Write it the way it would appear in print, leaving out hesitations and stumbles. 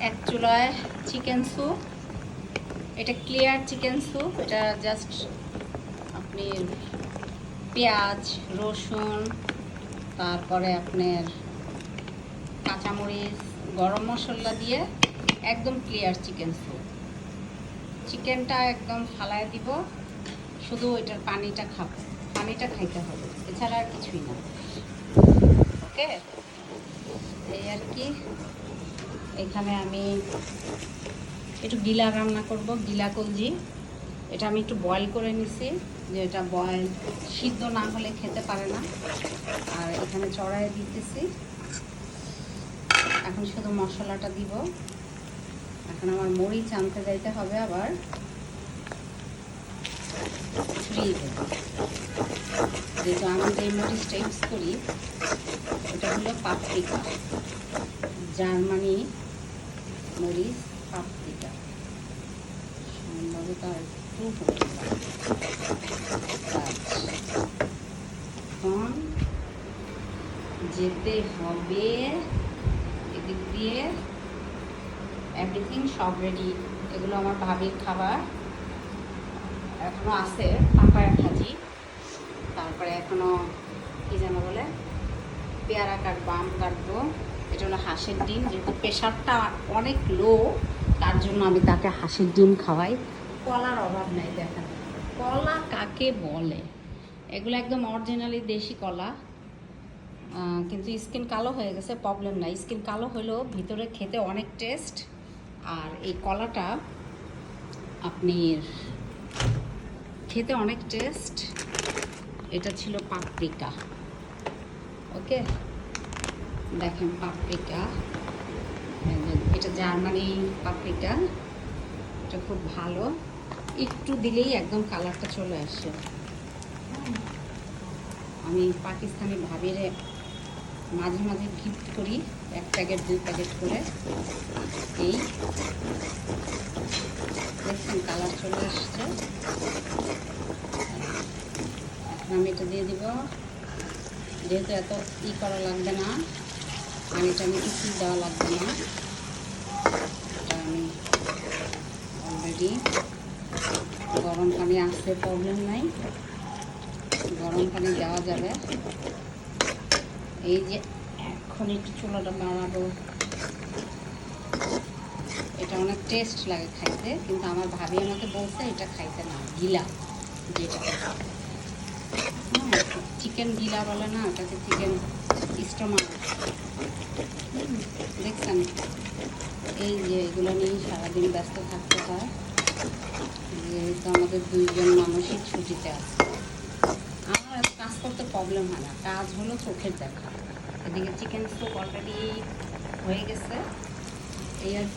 এক চুলায় chicken soup. এটা ক্লিয়ার চিকেন স্যুপ। এটা জাস্ট আপনি পেঁয়াজ, রসুন, তারপরে আপনার কাঁচামরিচ, গরম মশলা দিয়ে একদম ক্লিয়ার চিকেন স্যুপ। চিকেনটা একদম ফালায় দিব, শুধু এটার পানিটা খাবো, পানিটা খাইতে হবে, এছাড়া আর কিছুই না। ওকে, এই আর কি। এখানে আমি একটু গিলা রান্না করব, গিলা কলজি। এটা আমি একটু বয়েল করে নিছি, যে এটা বয়েল সিদ্ধ না হলে খেতে পারে না। আর এখানে চড়াই দিতেছি। এখন শুধু মশলাটা দিব। এখন আমার মরিচ আনতে যাইতে হবে, আবার ছড়িয়ে দেব। যেহেতু আমি যে মরিচটা ইউজ করি এটা হলো পাপরিকা, জার্মানি মরিচ পাপরিকা। সম্ভবত একটু এখন যেতে হবে এদিক দিয়ে। এভরিথিং সব রেডি। এগুলো আমার ভাবির খাবার। এখনো আছে পাপায়া ভাজি, তারপরে এখনো কি যেন বলে পেয়ারা কাটবো, আম কাটবো। এটা হলো হাঁসের ডিম, যেহেতু প্রেশারটা অনেক লো তার জন্য আমি তাকে হাঁসের ডিম খাওয়াই। কলার অভাব নাই। দেখেন কলা কাকে বলে, এগুলো একদম অরিজিনালি দেশি কলা। কিন্তু স্কিন কালো হয়ে গেছে, প্রবলেম নাই। স্কিন কালো হলেও ভিতরে খেতে অনেক টেস্ট। আর এই কলাটা আপনি খেতে অনেক টেস্ট। এটা ছিল পাপরিকা। ওকে, দেখেন পাপরিকা, এটা জার্মানি পাপরিকা। এটা খুব ভালো, একটু দিলেই একদম কালারটা চলে আসে। আমি পাকিস্তানি ভাবিরে মাঝে মাঝে গিফট করি 1 প্যাকেট 2 প্যাকেট করে। এই দেখছেন কালার চলে আসছে। এখন আমি এটা দিয়ে দিব, যেহেতু এত করা লাগবে না, পানিটা আমি কিছু দেওয়া লাগবে না। এটা আমি অলরেডি গরম পানি আসতে প্রবলেম নাই, গরম পানি দেওয়া যাবে। এই যে এখন একটু চুলাটা বাড়াবো। এটা অনেক টেস্ট লাগে খাইতে, কিন্তু আমার ভাবি আমাকে বলছে এটা খাইতে না, গিলা যেটা চিকেন গিলা বলে না, ওটাকে চিকেন স্টোমাক। দেখছেন এই যে এগুলো নিয়ে সারাদিন ব্যস্ত থাকতে হয়, যেহেতু আমাদের 2 জন মানুষই ছুটিতে আছে। আমার এত কাজ করতে প্রবলেম হয় না, কাজ হলো চোখের দেখা। এদিকে চিকেন স্যুপ অলরেডি হয়ে গেছে, এই আর